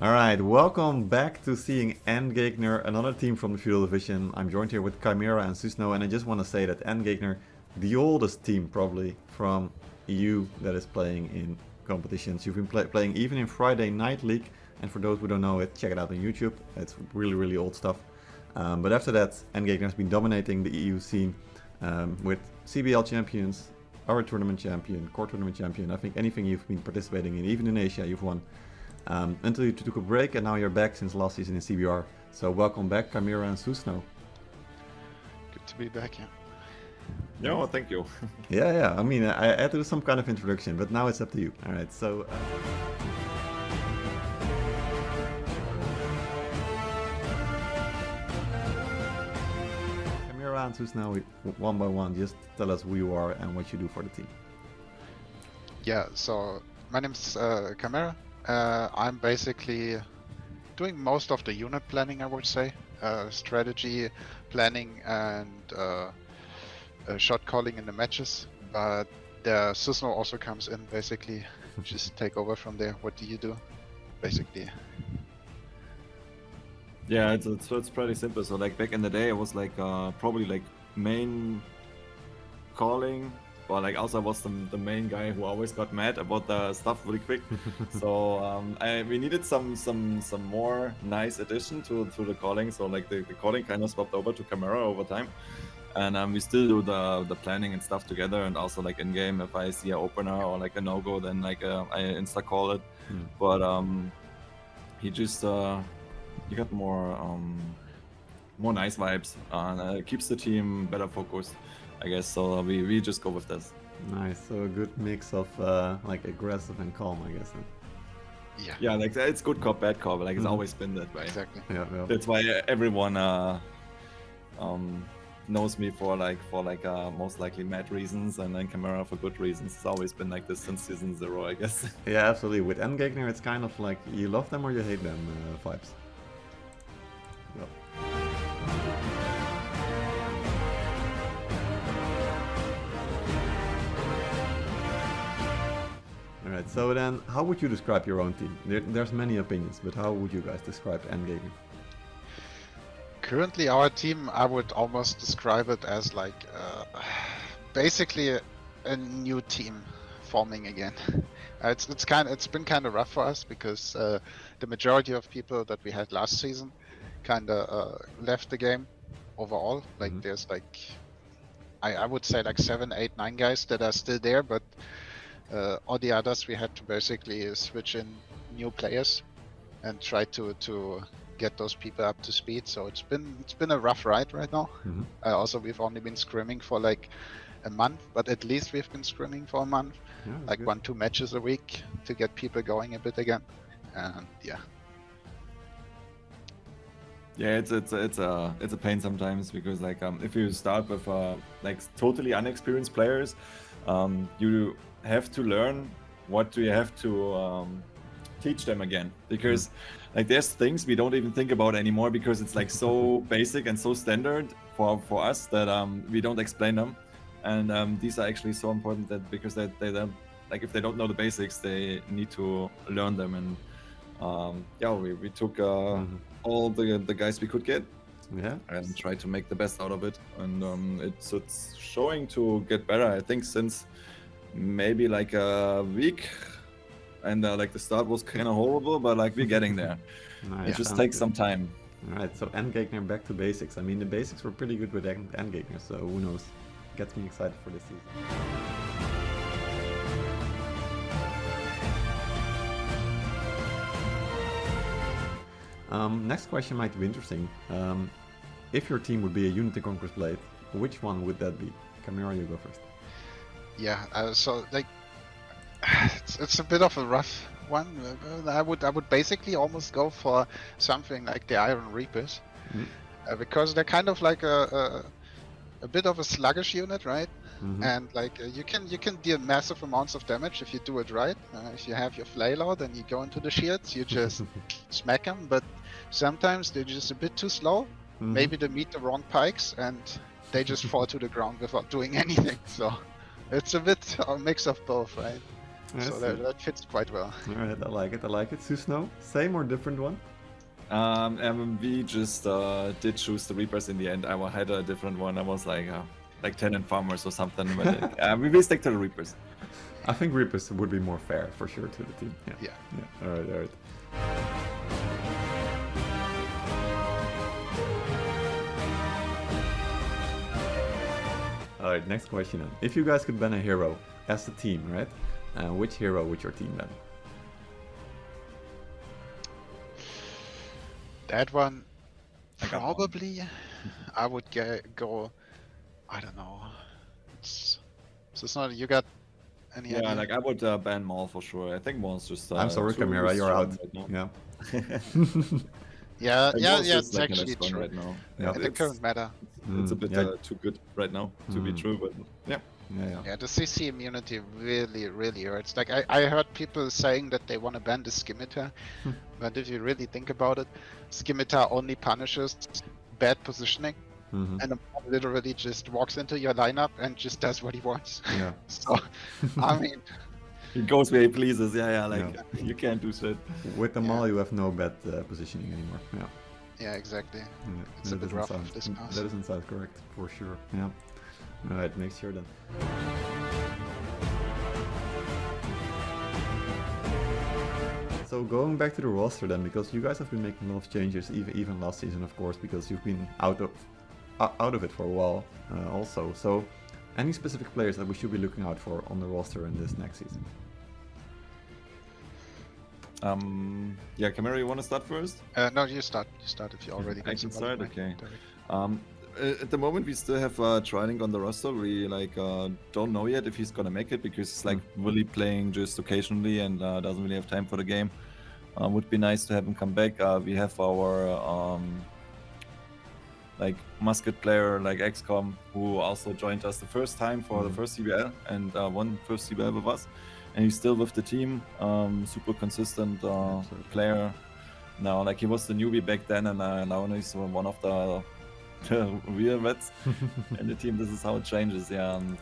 Alright, welcome back to seeing Endgegner, another team from the Feudal division. I'm joined here with Chimera and Susno, and I just want to say that Endgegner, the oldest team probably from EU that is playing in competitions. You've been playing even in Friday Night League, and for those who don't know it, check it out on YouTube. It's really old stuff. But after that, Endgegner has been dominating the EU scene with CBL champions, our tournament champion, core tournament champion. I think anything you've been participating in, even in Asia, you've won. Until you took a break, and now you're back since last season in CBR. So welcome back, Chimera and Susno. Good to be back, yeah. No, well, thank you. Yeah. I mean, I had to do some kind of introduction, but now it's up to you. All right, so. Chimera and Susno, one by one, just tell us who you are and what you do for the team. Yeah, so my name's Chimera. I'm basically doing most of the unit planning, I would say. Strategy planning and shot calling in the matches. But Susno also comes in, basically. Just take over from there. What do you do, basically? Yeah, it's pretty simple. So like back in the day, it was like probably like main calling. Or like also was the main guy who always got mad about the stuff really quick. So we needed some more nice addition to the calling. So like the calling kind of swapped over to Chimera over time, and we still do the planning and stuff together. And also like in game, if I see an opener or like a no go, then like I insta call it. But he just he got more nice vibes and keeps the team better focused, I guess. So we just go with this. Nice. So a good mix of like aggressive and calm, I guess. Yeah, like it's good cop, bad cop. Like it's always been that way. Exactly. Yeah. That's why everyone knows me for most likely mad reasons, and then Chimera for good reasons. It's always been like this since season 0, I guess. Yeah, absolutely. With Endgegner, it's kind of like you love them or you hate them vibes. Yep. Alright, so then how would you describe your own team? There's many opinions, but how would you guys describe Endgegner? Currently, our team, I would almost describe it as like basically a new team forming again. It's been kind of rough for us because the majority of people that we had last season kind of left the game overall. Like there's like I would say like 7, 8, 9 guys that are still there, but all the others we had to basically switch in new players and try to get those people up to speed. So it's been a rough ride right now. Also, we've only been scrimming for like a month, but at least we've been scrimming for a month, like good. 1-2 matches a week to get people going a bit again. And yeah. Yeah, it's a pain sometimes because like if you start with like totally unexperienced players, you have to learn what do you have to teach them again, because like there's things we don't even think about anymore because it's like so basic and so standard for us that we don't explain them, and these are actually so important that because they don't, like if they don't know the basics, they need to learn them. And we took all the guys we could get, and tried to make the best out of it, and it's showing to get better, I think, since maybe like a week, and like the start was kind of horrible, but like we're getting there. Nice. It just takes some time. Alright, so Endgegner back to basics. I mean, the basics were pretty good with Endgegner, so who knows? Gets me excited for this season. Next question might be interesting. If your team would be a unit in Conquest Blade, which one would that be? Chimera, you go first. Yeah, so like it's a bit of a rough one. I would basically almost go for something like the Iron Reapers, because they're kind of like a bit of a sluggish unit, right? And like you can deal massive amounts of damage if you do it right. If you have your flail out and you go into the shields, you just smack them. But sometimes they're just a bit too slow. Maybe they meet the wrong pikes and they just fall to the ground without doing anything. So it's a bit a mix of both, right? I So see. that fits quite well. Alright, I like it, I like it. Susno, same or different one? We just did choose the Reapers in the end. I had a different one. I was like Tenant Farmers or something. But we stick to the Reapers. I think Reapers would be more fair for sure to the team. Yeah. Yeah. Alright, alright. Alright, next question then. If you guys could ban a hero as a team, right? Which hero would your team ban? That one, I got one. probably, I would go. I don't know. It's not. You got any Yeah, idea? like I would ban Maul for sure. I think Maul's just. I'm sorry, too Chimera, you're strong out. right now. Yeah. Yeah, Like, yeah, Maul's yeah. just, It's like, actually strong true. right now. Yeah. In the current meta. It's a bit yeah. too good right now to be true, but yeah. Yeah. Yeah, the CC immunity really, really hurts. Like I heard people saying that they want to ban the Scimitar, but if you really think about it, Scimitar only punishes bad positioning, Mhm. and the mob literally just walks into your lineup and just does what he wants. Yeah. So, I mean, He goes where he pleases. Yeah, like you can't do shit. With the Yeah. Maul, you have no bad positioning anymore. Yeah. yeah, exactly. Yeah, It's a that bit doesn't rough sound- this pass. That doesn't sound correct, for sure. Yeah. Alright, next year then. So going back to the roster then, because you guys have been making a lot of changes, even last season, of course, because you've been out of it for a while, also. So, any specific players that we should be looking out for on the roster in this next season? Yeah, Chimera, you want to start first? No, you start. You start if you already. I got can somebody start. in mind. Okay. Direct. At the moment, we still have Trilink on the roster. We don't know yet if he's gonna make it because he's really playing just occasionally and doesn't really have time for the game. Would be nice to have him come back. We have our musket player like XCOM who also joined us the first time for the first CBL and won first CBL with us, and he's still with the team. Super consistent player. Now, like he was the newbie back then, and now he's one of the real vets in the team. This is how it changes, yeah. And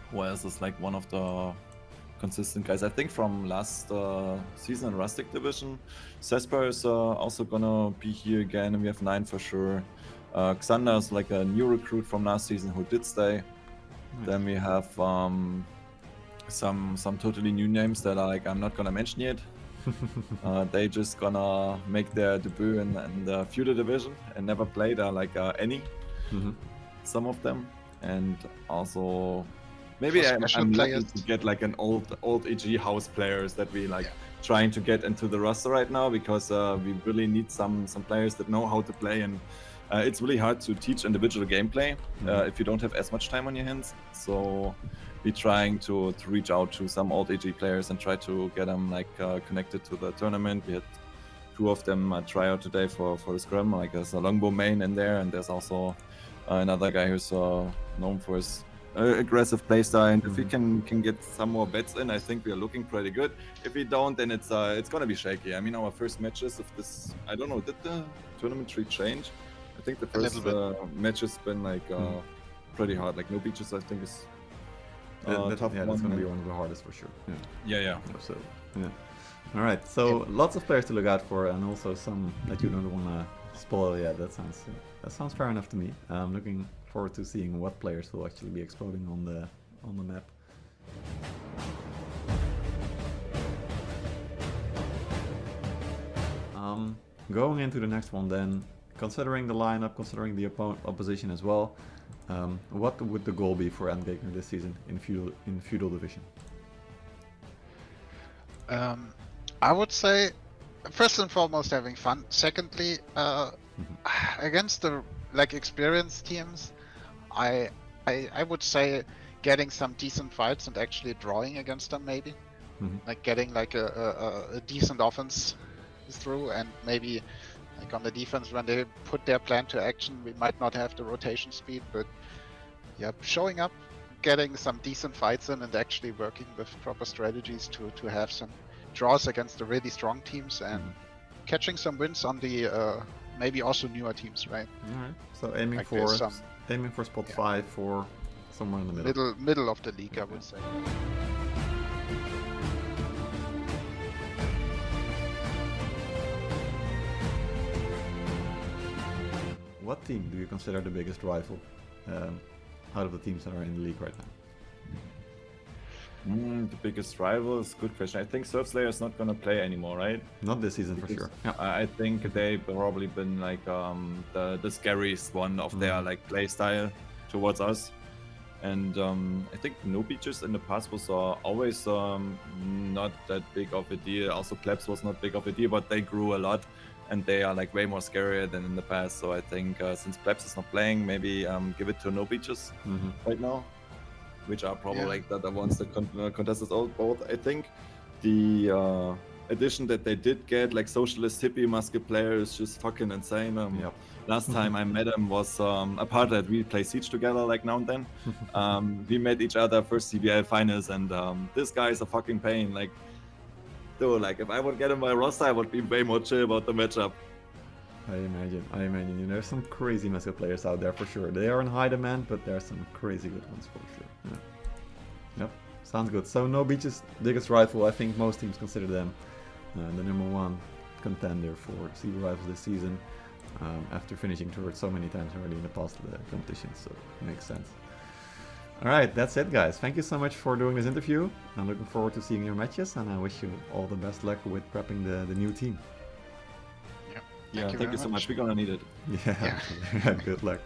who else is like one of the consistent guys? I think from last season in Rustic Division, Cesper is also gonna be here again, and we have 9 for sure. Xander is like a new recruit from last season who did stay. Nice. Then we have some totally new names that I'm not gonna mention yet. They just gonna make their debut in the Feudal division and never played any. Some of them, and also maybe For I'm special lucky players. to get like an old EG house players that we trying to get into the roster right now because we really need some players that know how to play, and it's really hard to teach individual gameplay if you don't have as much time on your hands. So we're trying to reach out to some old AG players and try to get them connected to the tournament. We had 2 of them try out today for the scrum. Like there's a longbow main in there, and there's also another guy who's known for his aggressive playstyle. And if we can get some more bets in, I think we are looking pretty good. If we don't, then it's gonna be shaky. I mean, our first matches of this, I don't know, did the tournament tree change? I think the first match has been pretty hard. Like no beaches, I think is tough. That's gonna be one of the hardest for sure. Yeah. So all right. So lots of players to look out for, and also some that you don't want to spoil. Yeah, that sounds fair enough to me. I'm looking forward to seeing what players will actually be exploding on the map. Going into the next one then, considering the lineup, considering the opposition as well, what would the goal be for Endgegner this season in Feudal Division? I would say, first and foremost, having fun. Secondly, against the experienced teams, I would say getting some decent fights and actually drawing against them, maybe. Like getting a decent offense through, and maybe on the defense when they put their plan to action, we might not have the rotation speed, but showing up, getting some decent fights in, and actually working with proper strategies to have some draws against the really strong teams, and catching some wins on the maybe also newer teams, right? All right. So aiming for spot 5 for somewhere in the middle. Middle of the league, I would say. what team do you consider the biggest rival out of the teams that are in the league right now? The biggest rivals, good question. I think Surf Slayer is not gonna play anymore, right? Not this season for Because sure. Yeah. I think they've probably been like the scariest one of their like play style towards us. And I think No Beaches in the past was always not that big of a deal. Also, Plebs was not big of a deal, but they grew a lot, and they are like way more scarier than in the past. So I think since Plebs is not playing, maybe give it to No Beaches right now, which are probably like the ones that contest us both. I think the addition that they did get, like Socialist Hippie Musket player, is just fucking insane. Yep. Last time I met him was apart that we play Siege together like now and then. We met each other first CBL finals, and this guy is a fucking pain. Like, dude, like if I would get him my roster, I would be way more chill about the matchup. I imagine. You know, there's some crazy Musket players out there for sure. They are in high demand, but there are some crazy good ones for sure. Yeah. Yep, sounds good. So No Beach's biggest rival, I think most teams consider them the #1 contender for CB Rivals this season. After finishing towards so many times already in the past competitions, so it makes sense. Alright, that's it guys. Thank you so much for doing this interview. I'm looking forward to seeing your matches, and I wish you all the best luck with prepping the new team. Yeah, Thank you so much. We're gonna need it. Yeah. Good luck.